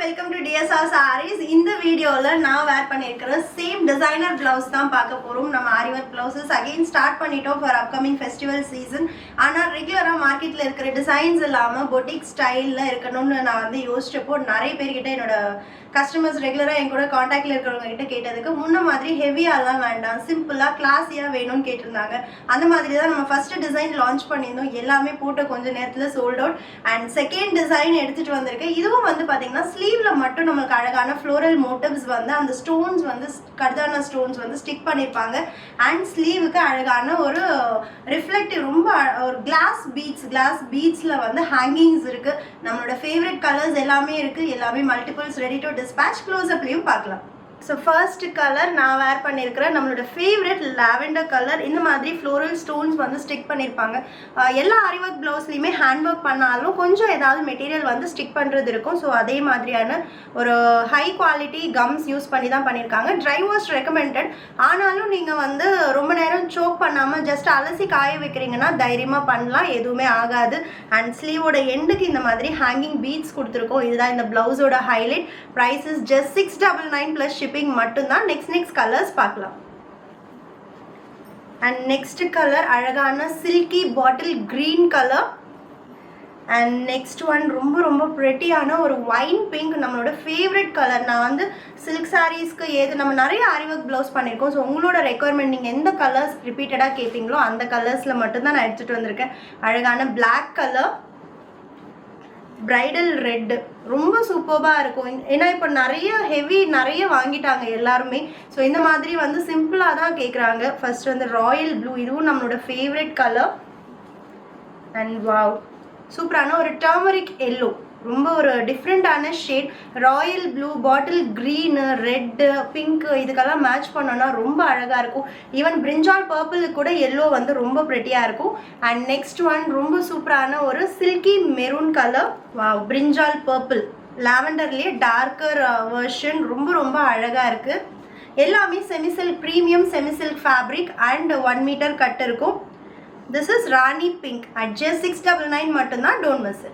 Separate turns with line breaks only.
welcome to DSR Sarees. இந்த வீடியோல நான் வேர் பண்ணியிருக்கிற சேம் டிசைனர் பிளவுஸ் தான் பார்க்க போறோம். நம்ம ஆரி ஒர்க் பிளவுசஸ் அகைன் ஸ்டார்ட் பண்ணிட்டோம் ஃபார் அப்கமிங் ஃபெஸ்டிவல் சீசன். ஆனா ரெகுலரா மார்க்கெட்ல இருக்கிற டிசைன்ஸ் இல்லாம பொட்டிக் ஸ்டைல்ல இருக்கணும்னு நான் வந்து யோசிச்சப்போ நிறைய பேர்கிட்ட என்னோட கஸ்டமர்ஸ் ரெகுலரா என் கூட காண்டாக்ட்ல இருக்கிறவங்க கிட்ட கேட்டதுக்கு முன்ன மாதிரி ஹெவியாலாம் வேண்டாம், சிம்பிளா கிளாஸியா வேணும்னு கேட்டிருந்தாங்க. அந்த மாதிரி தான் நம்ம ஃபர்ஸ்ட் டிசைன் லான்ச் பண்ணியிருந்தோம். எல்லாமே போட்ட கொஞ்ச நேரத்தில் sold out. And second design எடுத்துட்டு வந்திருக்கேன். இதுவும் வந்து பார்த்தீங்கன்னா ஸ்லீவ்ல மட்டும் நம்மளுக்கு அழகான ஃப்ளோரல் மோட்டிவ்ஸ் வந்து அந்த ஸ்டோன்ஸ் வந்து கர்தானா ஸ்டோன்ஸ் வந்து ஸ்டிக் பண்ணியிருப்பாங்க. அண்ட் ஸ்லீவுக்கு அழகான ஒரு ரிஃப்ளெக்டிவ் ரொம்ப ஒரு கிளாஸ் பீட்ஸில் வந்து ஹேங்கிங்ஸ் இருக்கு. நம்மளோட ஃபேவரட் கலர்ஸ் எல்லாமே இருக்கு. எல்லாமே மல்டிபிள்ஸ் ரெடி டு dispatch. close-up-லையும் பார்க்கலாம். ஸோ ஃபர்ஸ்ட் கலர் நான் வேர் பண்ணியிருக்கிறேன் நம்மளோட ஃபேவரட் லாவெண்டர் கலர். இந்த மாதிரி ஃப்ளோரல் ஸ்டோன்ஸ் வந்து ஸ்டிக் பண்ணியிருப்பாங்க. எல்லா ஆரி ஒர்க் ப்ளவுஸ்லையுமே ஹேண்ட் ஒர்க் பண்ணாலும் கொஞ்சம் ஏதாவது மெட்டீரியல் வந்து ஸ்டிக் பண்ணுறது இருக்கும். ஸோ அதே மாதிரியான ஒரு ஹை குவாலிட்டி கம்ஸ் யூஸ் பண்ணி தான் பண்ணியிருக்காங்க. Dry wash recommended. ஆனாலும் நீங்கள் வந்து ரொம்ப நேரம் சோக் பண்ணாமல் ஜஸ்ட் அலசி காய வைக்கிறீங்கன்னா தைரியமாக பண்ணலாம், எதுவுமே ஆகாது. அண்ட் ஸ்லீவோட எண்டுக்கு இந்த மாதிரி ஹேங்கிங் பீட்ஸ் கொடுத்துருக்கோம். இதுதான் இந்த ப்ளவுஸோட highlight. Price is just 699 plus shipping மட்டும்தான். நெக்ஸ்ட் கலர்ஸ் பார்க்கலாம். அண்ட் நெக்ஸ்ட் கலர் அழகான silky bottle green colour. And next one ரொம்ப ப்ரெட்டியான ஒரு வைன் பிங்க், நம்மளோட ஃபேவரட் கலர். நான் வந்து சில்க் சாரீஸ்க்கு நம்ம நிறைய ஆரி ஒர்க் ப்ளவுஸ் பண்ணியிருக்கோம். ஸோ உங்களோட ரெக்குவயர்மெண்ட் நீங்கள் எந்த கலர்ஸ் ரிப்பீட்டடாக கேட்பீங்களோ அந்த கலர்ஸில் மட்டும்தான் நான் எடுத்துகிட்டு வந்திருக்கேன். அழகான பிளாக் கலர், பிரைடல் ரெட், ரொம்ப சூப்பராக இருக்கும். ஏன்னா இப்போ நிறைய வாங்கிட்டாங்க எல்லாருமே. ஸோ இந்த மாதிரி வந்து சிம்பிளாக தான் கேட்குறாங்க. ஃபர்ஸ்ட் வந்து ராயல் ப்ளூ, இதுவும் நம்மளோட ஃபேவரட் கலர். அண்ட் வாவ், சூப்பரான ஒரு டர்மரிக் எல்லோ, ரொம்ப ஒரு டிஃப்ரெண்டான shade. Royal blue, bottle green, red, pink இதுக்கெல்லாம் மேட்ச் பண்ணோன்னா ரொம்ப அழகாக இருக்கும். ஈவன் பிரிஞ்சால் பர்பிளுக்கு கூட எல்லோ வந்து ரொம்ப ப்ரெட்டியாக இருக்கும். அண்ட் நெக்ஸ்ட் ஒன் ரொம்ப சூப்பரான ஒரு silky maroon colour. Wow, brinjal purple, லாவெண்டர்லேயே டார்க்கர் வெர்ஷன், ரொம்ப அழகாக இருக்குது. எல்லாமே semisilk, premium semisilk fabric and 1 metre cut இருக்கும். This is rani pink at just 699 மட்டும்தான். Don't miss it.